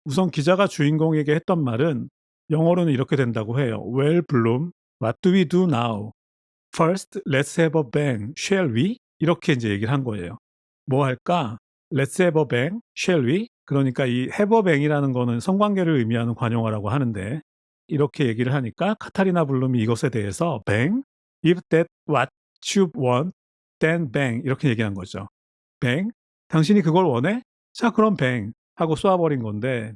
우선 기자가 주인공에게 했던 말은 영어로는 이렇게 된다고 해요. Well, Bloom, what do we do now? First, let's have a bang, shall we? 이렇게 이제 얘기를 한 거예요. 뭐 할까? Let's have a bang, shall we? 그러니까 이 have a bang이라는 거는 성관계를 의미하는 관용어라고 하는데 이렇게 얘기를 하니까 카타리나 블룸이 이것에 대해서 bang, if that what you want, then bang 이렇게 얘기한 거죠. bang, 당신이 그걸 원해? 자 그럼 bang 하고 쏘아버린 건데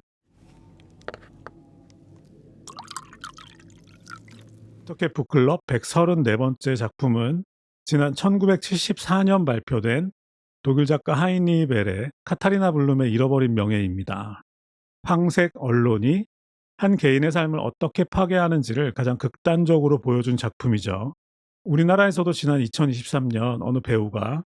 어떻게 북클럽 134번째 작품은 지난 1974년 발표된 독일 작가 하이니 벨의 카타리나 블룸의 잃어버린 명예입니다. 황색 언론이 한 개인의 삶을 어떻게 파괴하는지를 가장 극단적으로 보여준 작품이죠. 우리나라에서도 지난 2023년 어느 배우가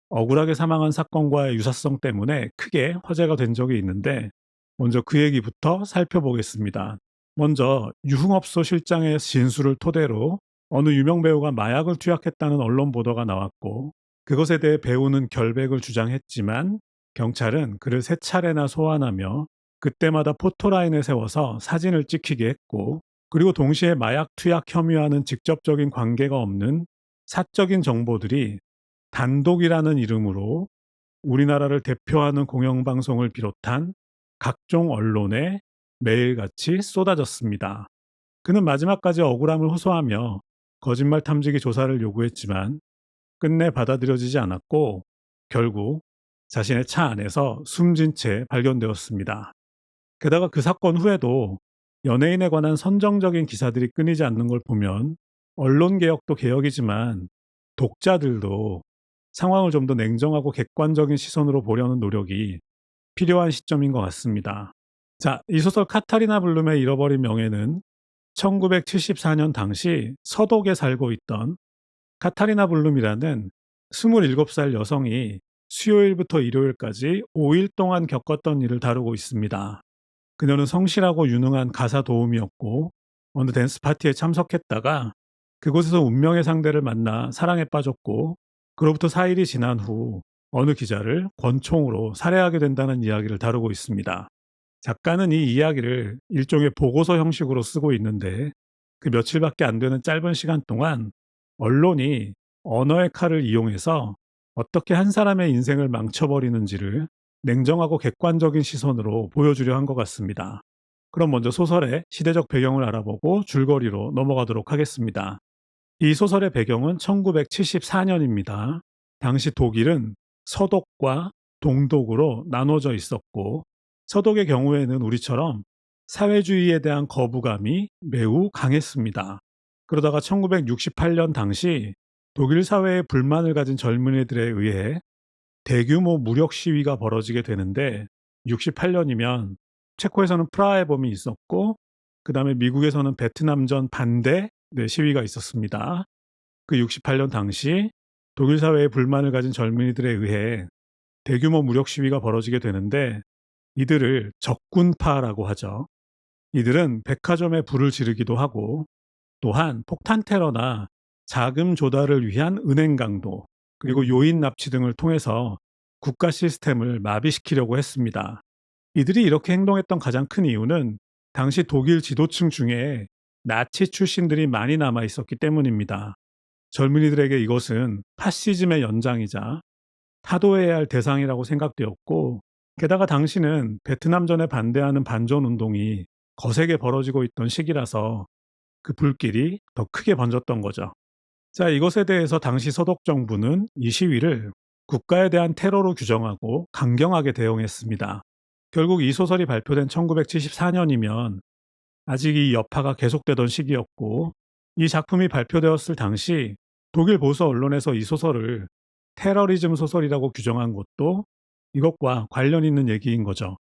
억울하게 사망한 사건과의 유사성 때문에 크게 화제가 된 적이 있는데 먼저 그 얘기부터 살펴보겠습니다. 먼저 유흥업소 실장의 진술을 토대로 어느 유명 배우가 마약을 투약했다는 언론 보도가 나왔고 그것에 대해 배우는 결백을 주장했지만 경찰은 그를 세 차례나 소환하며 그때마다 포토라인에 세워서 사진을 찍히게 했고 그리고 동시에 마약 투약 혐의와는 직접적인 관계가 없는 사적인 정보들이 단독이라는 이름으로 우리나라를 대표하는 공영방송을 비롯한 각종 언론에 매일같이 쏟아졌습니다. 그는 마지막까지 억울함을 호소하며 거짓말 탐지기 조사를 요구했지만 끝내 받아들여지지 않았고 결국 자신의 차 안에서 숨진 채 발견되었습니다. 게다가 그 사건 후에도 연예인에 관한 선정적인 기사들이 끊이지 않는 걸 보면 언론 개혁도 개혁이지만 독자들도 상황을 좀 더 냉정하고 객관적인 시선으로 보려는 노력이 필요한 시점인 것 같습니다. 자, 이 소설 카타리나 블룸의 잃어버린 명예는 1974년 당시 서독에 살고 있던 카타리나 블룸이라는 27살 여성이 수요일부터 일요일까지 5일 동안 겪었던 일을 다루고 있습니다. 그녀는 성실하고 유능한 가사 도우미였고 어느 댄스 파티에 참석했다가 그곳에서 운명의 상대를 만나 사랑에 빠졌고 그로부터 4일이 지난 후 어느 기자를 권총으로 살해하게 된다는 이야기를 다루고 있습니다. 작가는 이 이야기를 일종의 보고서 형식으로 쓰고 있는데 그 며칠밖에 안 되는 짧은 시간 동안 언론이 언어의 칼을 이용해서 어떻게 한 사람의 인생을 망쳐버리는지를 냉정하고 객관적인 시선으로 보여주려 한 것 같습니다. 그럼 먼저 소설의 시대적 배경을 알아보고 줄거리로 넘어가도록 하겠습니다. 이 소설의 배경은 1974년입니다. 당시 독일은 서독과 동독으로 나눠져 있었고 서독의 경우에는 우리처럼 사회주의에 대한 거부감이 매우 강했습니다. 그러다가 1968년 당시 독일 사회에 불만을 가진 젊은이들에 의해 대규모 무력 시위가 벌어지게 되는데 68년이면 체코에서는 프라하의 봄이 있었고 그 다음에 미국에서는 베트남전 반대 시위가 있었습니다. 그 68년 당시 독일 사회에 불만을 가진 젊은이들에 의해 대규모 무력 시위가 벌어지게 되는데 이들을 적군파라고 하죠. 이들은 백화점에 불을 지르기도 하고 또한 폭탄 테러나 자금 조달을 위한 은행 강도 그리고 요인 납치 등을 통해서 국가 시스템을 마비시키려고 했습니다. 이들이 이렇게 행동했던 가장 큰 이유는 당시 독일 지도층 중에 나치 출신들이 많이 남아 있었기 때문입니다. 젊은이들에게 이것은 파시즘의 연장이자 타도해야 할 대상이라고 생각되었고 게다가 당시는 베트남전에 반대하는 반전 운동이 거세게 벌어지고 있던 시기라서 그 불길이 더 크게 번졌던 거죠. 자, 이것에 대해서 당시 서독 정부는 이 시위를 국가에 대한 테러로 규정하고 강경하게 대응했습니다. 결국 이 소설이 발표된 1974년이면 아직 이 여파가 계속되던 시기였고 이 작품이 발표되었을 당시 독일 보수 언론에서 이 소설을 테러리즘 소설이라고 규정한 것도 이것과 관련 있는 얘기인 거죠.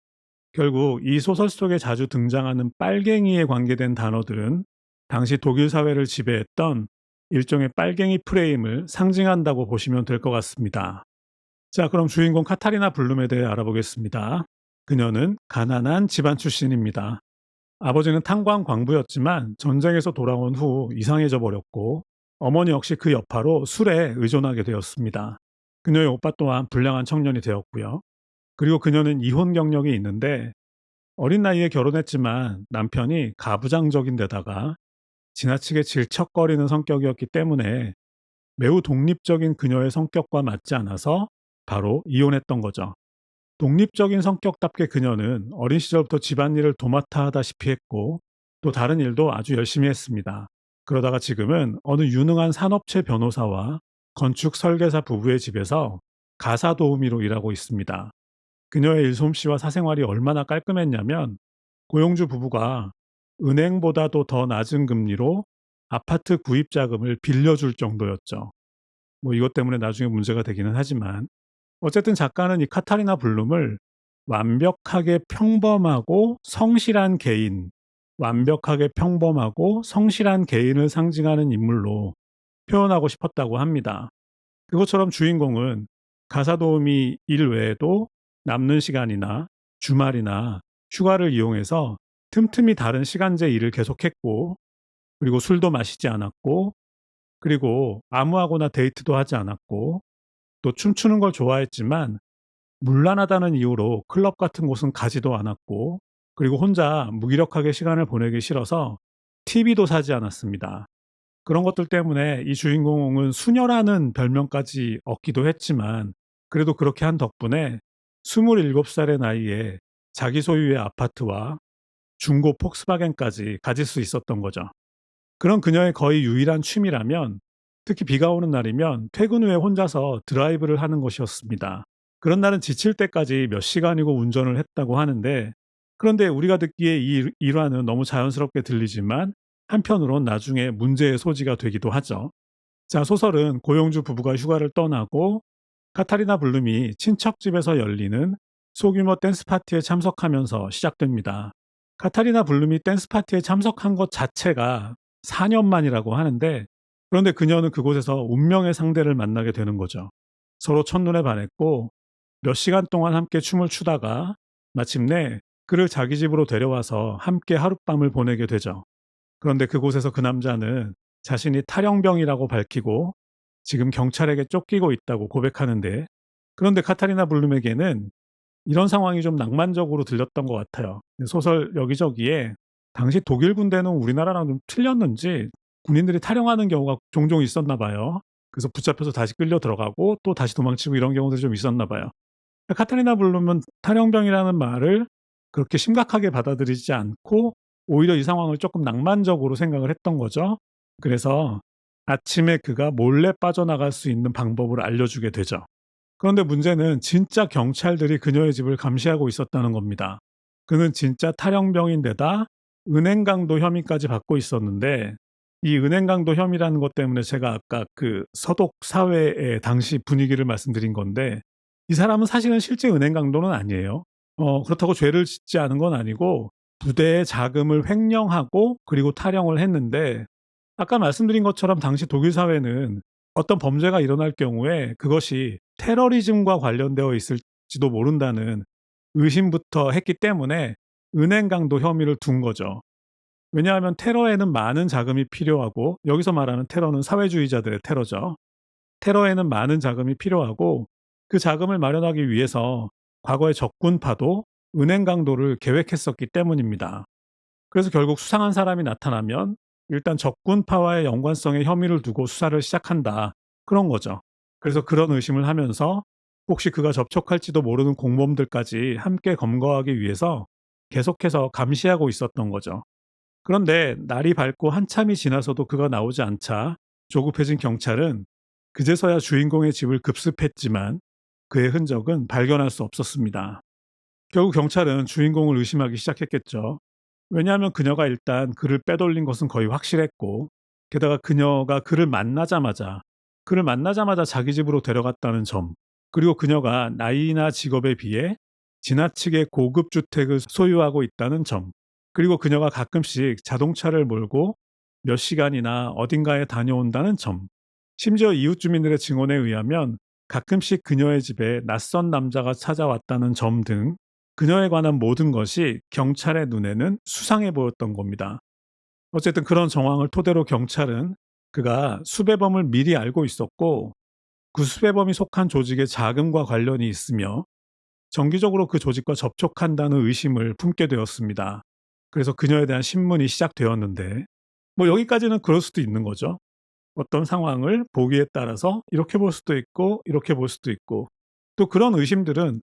결국 이 소설 속에 자주 등장하는 빨갱이에 관계된 단어들은 당시 독일 사회를 지배했던 일종의 빨갱이 프레임을 상징한다고 보시면 될 것 같습니다. 자, 그럼 주인공 카타리나 블룸에 대해 알아보겠습니다. 그녀는 가난한 집안 출신입니다. 아버지는 탄광 광부였지만 전쟁에서 돌아온 후 이상해져 버렸고 어머니 역시 그 여파로 술에 의존하게 되었습니다. 그녀의 오빠 또한 불량한 청년이 되었고요. 그리고 그녀는 이혼 경력이 있는데 어린 나이에 결혼했지만 남편이 가부장적인 데다가 지나치게 질척거리는 성격이었기 때문에 매우 독립적인 그녀의 성격과 맞지 않아서 바로 이혼했던 거죠. 독립적인 성격답게 그녀는 어린 시절부터 집안일을 도맡아 하다시피 했고 또 다른 일도 아주 열심히 했습니다. 그러다가 지금은 어느 유능한 산업체 변호사와 건축 설계사 부부의 집에서 가사 도우미로 일하고 있습니다. 그녀의 일솜씨와 사생활이 얼마나 깔끔했냐면 고용주 부부가 은행보다도 더 낮은 금리로 아파트 구입 자금을 빌려줄 정도였죠. 뭐 이것 때문에 나중에 문제가 되기는 하지만 어쨌든 작가는 이 카타리나 블룸을 완벽하게 평범하고 성실한 개인, 완벽하게 평범하고 성실한 개인을 상징하는 인물로 표현하고 싶었다고 합니다. 그것처럼 주인공은 가사 도우미 일 외에도 남는 시간이나 주말이나 휴가를 이용해서 틈틈이 다른 시간제 일을 계속했고, 그리고 술도 마시지 않았고, 그리고 아무하고나 데이트도 하지 않았고, 또 춤추는 걸 좋아했지만 문란하다는 이유로 클럽 같은 곳은 가지도 않았고, 그리고 혼자 무기력하게 시간을 보내기 싫어서 TV도 사지 않았습니다. 그런 것들 때문에 이 주인공은 수녀라는 별명까지 얻기도 했지만 그래도 그렇게 한 덕분에 27살의 나이에 자기 소유의 아파트와 중고 폭스바겐까지 가질 수 있었던 거죠. 그런 그녀의 거의 유일한 취미라면 특히 비가 오는 날이면 퇴근 후에 혼자서 드라이브를 하는 것이었습니다. 그런 날은 지칠 때까지 몇 시간이고 운전을 했다고 하는데, 그런데 우리가 듣기에 이 일화는 너무 자연스럽게 들리지만 한편으론 나중에 문제의 소지가 되기도 하죠. 자, 소설은 고용주 부부가 휴가를 떠나고 카타리나 블룸이 친척집에서 열리는 소규모 댄스 파티에 참석하면서 시작됩니다. 카타리나 블룸이 댄스 파티에 참석한 것 자체가 4년 만이라고 하는데, 그런데 그녀는 그곳에서 운명의 상대를 만나게 되는 거죠. 서로 첫눈에 반했고 몇 시간 동안 함께 춤을 추다가 마침내 그를 자기 집으로 데려와서 함께 하룻밤을 보내게 되죠. 그런데 그곳에서 그 남자는 자신이 탈영병이라고 밝히고 지금 경찰에게 쫓기고 있다고 고백하는데, 그런데 카타리나 블룸에게는 이런 상황이 좀 낭만적으로 들렸던 것 같아요. 소설 여기저기에 당시 독일 군대는 우리나라랑 좀 틀렸는지 군인들이 탈영하는 경우가 종종 있었나 봐요. 그래서 붙잡혀서 다시 끌려 들어가고 또 다시 도망치고 이런 경우들이 좀 있었나 봐요. 카타리나 블룸은 탈영병이라는 말을 그렇게 심각하게 받아들이지 않고 오히려 이 상황을 조금 낭만적으로 생각을 했던 거죠. 그래서 아침에 그가 몰래 빠져나갈 수 있는 방법을 알려주게 되죠. 그런데 문제는 진짜 경찰들이 그녀의 집을 감시하고 있었다는 겁니다. 그는 진짜 탈영병인데다 은행 강도 혐의까지 받고 있었는데, 이 은행 강도 혐의라는 것 때문에 제가 아까 그 서독 사회의 당시 분위기를 말씀드린 건데, 이 사람은 사실은 실제 은행 강도는 아니에요. 그렇다고 죄를 짓지 않은 건 아니고 부대의 자금을 횡령하고 그리고 탈영을 했는데, 아까 말씀드린 것처럼 당시 독일 사회는 어떤 범죄가 일어날 경우에 그것이 테러리즘과 관련되어 있을지도 모른다는 의심부터 했기 때문에 은행 강도 혐의를 둔 거죠. 왜냐하면 테러에는 많은 자금이 필요하고, 여기서 말하는 테러는 사회주의자들의 테러죠. 테러에는 많은 자금이 필요하고 그 자금을 마련하기 위해서 과거의 적군파도 은행 강도를 계획했었기 때문입니다. 그래서 결국 수상한 사람이 나타나면 일단 적군파와의 연관성에 혐의를 두고 수사를 시작한다, 그런 거죠. 그래서 그런 의심을 하면서 혹시 그가 접촉할지도 모르는 공범들까지 함께 검거하기 위해서 계속해서 감시하고 있었던 거죠. 그런데 날이 밝고 한참이 지나서도 그가 나오지 않자 조급해진 경찰은 그제서야 주인공의 집을 급습했지만 그의 흔적은 발견할 수 없었습니다. 결국 경찰은 주인공을 의심하기 시작했겠죠. 왜냐하면 그녀가 일단 그를 빼돌린 것은 거의 확실했고, 게다가 그녀가 그를 만나자마자 자기 집으로 데려갔다는 점, 그리고 그녀가 나이나 직업에 비해 지나치게 고급 주택을 소유하고 있다는 점, 그리고 그녀가 가끔씩 자동차를 몰고 몇 시간이나 어딘가에 다녀온다는 점, 심지어 이웃 주민들의 증언에 의하면 가끔씩 그녀의 집에 낯선 남자가 찾아왔다는 점 등 그녀에 관한 모든 것이 경찰의 눈에는 수상해 보였던 겁니다. 어쨌든 그런 정황을 토대로 경찰은 그가 수배범을 미리 알고 있었고 그 수배범이 속한 조직의 자금과 관련이 있으며 정기적으로 그 조직과 접촉한다는 의심을 품게 되었습니다. 그래서 그녀에 대한 신문이 시작되었는데 뭐 여기까지는 그럴 수도 있는 거죠. 어떤 상황을 보기에 따라서 이렇게 볼 수도 있고 이렇게 볼 수도 있고 또 그런 의심들은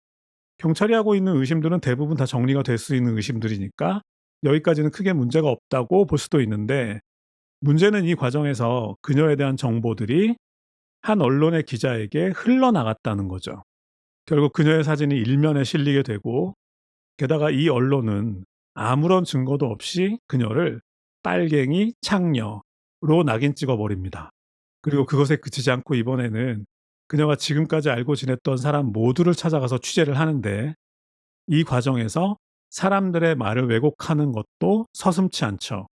경찰이 하고 있는 의심들은 대부분 다 정리가 될 수 있는 의심들이니까 여기까지는 크게 문제가 없다고 볼 수도 있는데 문제는 이 과정에서 그녀에 대한 정보들이 한 언론의 기자에게 흘러나갔다는 거죠. 결국 그녀의 사진이 일면에 실리게 되고 게다가 이 언론은 아무런 증거도 없이 그녀를 빨갱이 창녀로 낙인 찍어 버립니다. 그리고 그것에 그치지 않고 이번에는 그녀가 지금까지 알고 지냈던 사람 모두를 찾아가서 취재를 하는데 이 과정에서 사람들의 말을 왜곡하는 것도 서슴지 않죠.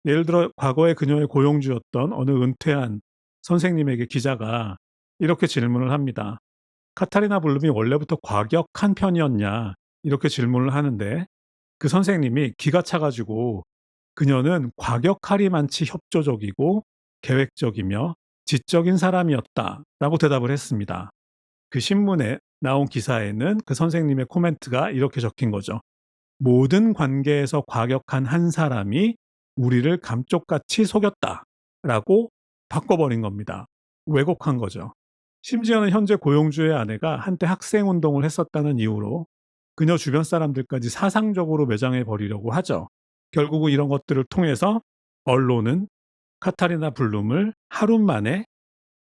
예를 들어 과거에 그녀의 고용주였던 어느 은퇴한 선생님에게 기자가 이렇게 질문을 합니다. 카타리나 블룸이 원래부터 과격한 편이었냐? 이렇게 질문을 하는데 그 선생님이 기가 차가지고 그녀는 과격하리만치 협조적이고 계획적이며 지적인 사람이었다라고 대답을 했습니다. 그 신문에 나온 기사에는 그 선생님의 코멘트가 이렇게 적힌 거죠. 모든 관계에서 과격한 한 사람이 우리를 감쪽같이 속였다라고 바꿔버린 겁니다. 왜곡한 거죠. 심지어는 현재 고용주의 아내가 한때 학생 운동을 했었다는 이유로 그녀 주변 사람들까지 사상적으로 매장해 버리려고 하죠. 결국은 이런 것들을 통해서 언론은 카타리나 블룸을 하루 만에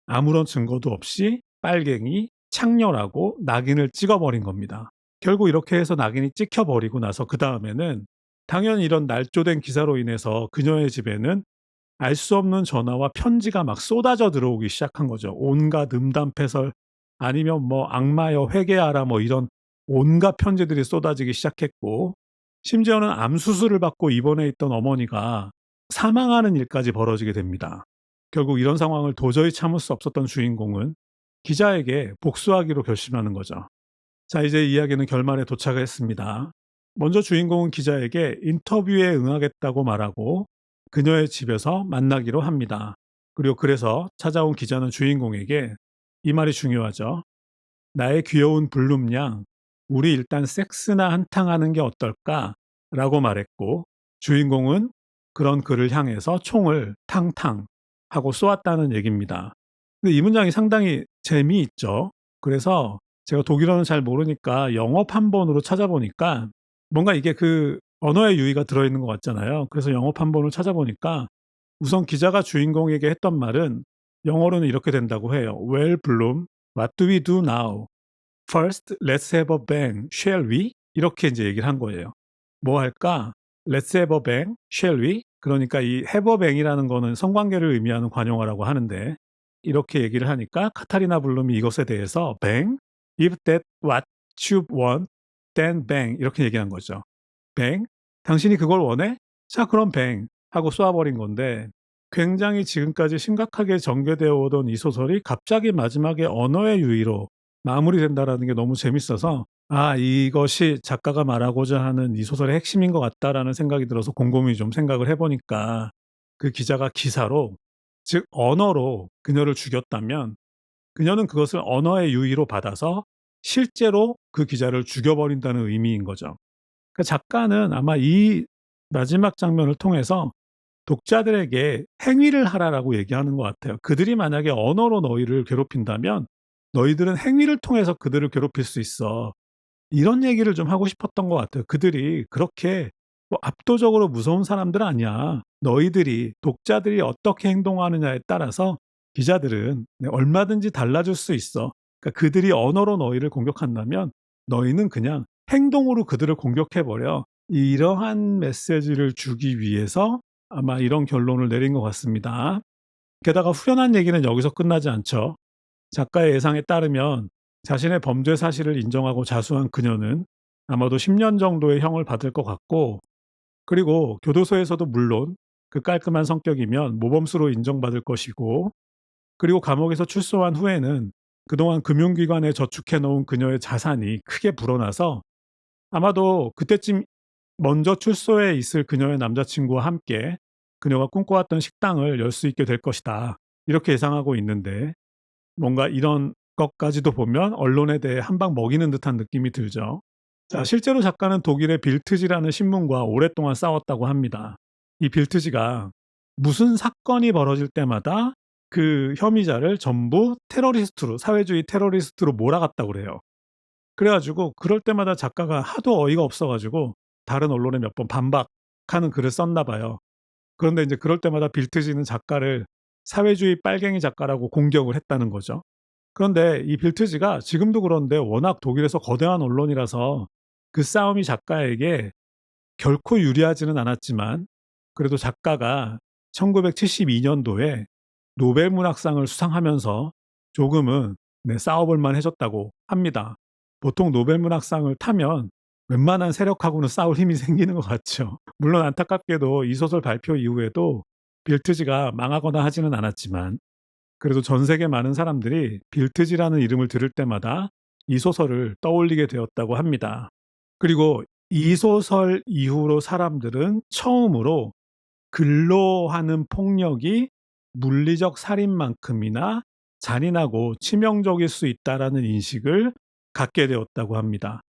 아무런 증거도 없이 빨갱이, 창녀라고 낙인을 찍어버린 겁니다. 결국 이렇게 해서 낙인이 찍혀버리고 나서 그 다음에는 당연히 이런 날조된 기사로 인해서 그녀의 집에는 알 수 없는 전화와 편지가 막 쏟아져 들어오기 시작한 거죠. 온갖 음담패설 아니면 뭐 악마여 회개하라 뭐 이런 온갖 편지들이 쏟아지기 시작했고 심지어는 암 수술을 받고 입원해 있던 어머니가 사망하는 일까지 벌어지게 됩니다. 결국 이런 상황을 도저히 참을 수 없었던 주인공은 기자에게 복수하기로 결심하는 거죠. 자, 이제 이야기는 결말에 도착했습니다. 먼저 주인공은 기자에게 인터뷰에 응하겠다고 말하고 그녀의 집에서 만나기로 합니다. 그리고 그래서 찾아온 기자는 주인공에게 이 말이 중요하죠. 나의 귀여운 블룸 양, 우리 일단 섹스나 한탕 하는 게 어떨까? 라고 말했고 주인공은 그런 그를 향해서 총을 탕탕 하고 쏘았다는 얘기입니다. 근데 이 문장이 상당히 재미있죠. 그래서 제가 독일어는 잘 모르니까 영어 판본으로 찾아보니까 뭔가 이게 그 언어의 유의가 들어있는 것 같잖아요. 그래서 영어 판본을 찾아보니까 우선 기자가 주인공에게 했던 말은 영어로는 이렇게 된다고 해요. Well, Bloom, what do we do now? First, let's have a bang, shall we? 이렇게 이제 얘기를 한 거예요. 뭐 할까? Let's have a bang, shall we? 그러니까 이 have a bang이라는 거는 성관계를 의미하는 관용어라고 하는데 이렇게 얘기를 하니까 카타리나 블룸이 이것에 대해서 bang, if that what you want, then bang 이렇게 얘기한 거죠. bang, 당신이 그걸 원해? 자 그럼 bang 하고 쏘아버린 건데 굉장히 지금까지 심각하게 전개되어 오던 이 소설이 갑자기 마지막에 언어의 유의로 마무리된다라는 게 너무 재밌어서 아 이것이 작가가 말하고자 하는 이 소설의 핵심인 것 같다라는 생각이 들어서 곰곰이 좀 생각을 해보니까 그 기자가 기사로 즉 언어로 그녀를 죽였다면 그녀는 그것을 언어의 유의로 받아서 실제로 그 기자를 죽여버린다는 의미인 거죠. 그러니까 작가는 아마 이 마지막 장면을 통해서 독자들에게 행위를 하라라고 얘기하는 것 같아요. 그들이 만약에 언어로 너희를 괴롭힌다면 너희들은 행위를 통해서 그들을 괴롭힐 수 있어. 이런 얘기를 좀 하고 싶었던 것 같아요. 그들이 그렇게 뭐 압도적으로 무서운 사람들 아니야. 너희들이 독자들이 어떻게 행동하느냐에 따라서 기자들은 네, 얼마든지 달라질 수 있어. 그러니까 그들이 언어로 너희를 공격한다면 너희는 그냥 행동으로 그들을 공격해 버려. 이러한 메시지를 주기 위해서 아마 이런 결론을 내린 것 같습니다. 게다가 후련한 얘기는 여기서 끝나지 않죠. 작가의 예상에 따르면 자신의 범죄 사실을 인정하고 자수한 그녀는 아마도 10년 정도의 형을 받을 것 같고 그리고 교도소에서도 물론 그 깔끔한 성격이면 모범수로 인정받을 것이고 그리고 감옥에서 출소한 후에는 그동안 금융기관에 저축해 놓은 그녀의 자산이 크게 불어나서 아마도 그때쯤 먼저 출소해 있을 그녀의 남자친구와 함께 그녀가 꿈꿔왔던 식당을 열 수 있게 될 것이다. 이렇게 예상하고 있는데 뭔가 이런 것까지도 보면 언론에 대해 한 방 먹이는 듯한 느낌이 들죠. 자, 실제로 작가는 독일의 빌트지라는 신문과 오랫동안 싸웠다고 합니다. 이 빌트지가 무슨 사건이 벌어질 때마다 그 혐의자를 전부 테러리스트로, 사회주의 테러리스트로 몰아갔다고 그래요. 그래가지고 그럴 때마다 작가가 하도 어이가 없어가지고 다른 언론에 몇 번 반박하는 글을 썼나 봐요. 그런데 이제 그럴 때마다 빌트지는 작가를 사회주의 빨갱이 작가라고 공격을 했다는 거죠. 그런데 이 빌트지가 지금도 그런데 워낙 독일에서 거대한 언론이라서 그 싸움이 작가에게 결코 유리하지는 않았지만 그래도 작가가 1972년도에 노벨 문학상을 수상하면서 조금은 싸워볼 만해졌다고 합니다. 보통 노벨 문학상을 타면 웬만한 세력하고는 싸울 힘이 생기는 것 같죠. 물론 안타깝게도 이 소설 발표 이후에도 빌트지가 망하거나 하지는 않았지만 그래도 전 세계 많은 사람들이 빌트지라는 이름을 들을 때마다 이 소설을 떠올리게 되었다고 합니다. 그리고 이 소설 이후로 사람들은 처음으로 글로 하는 폭력이 물리적 살인만큼이나 잔인하고 치명적일 수 있다라는 인식을 갖게 되었다고 합니다.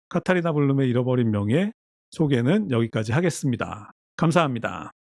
카타리나 블룸의 잃어버린 명예 소개는 여기까지 하겠습니다. 감사합니다.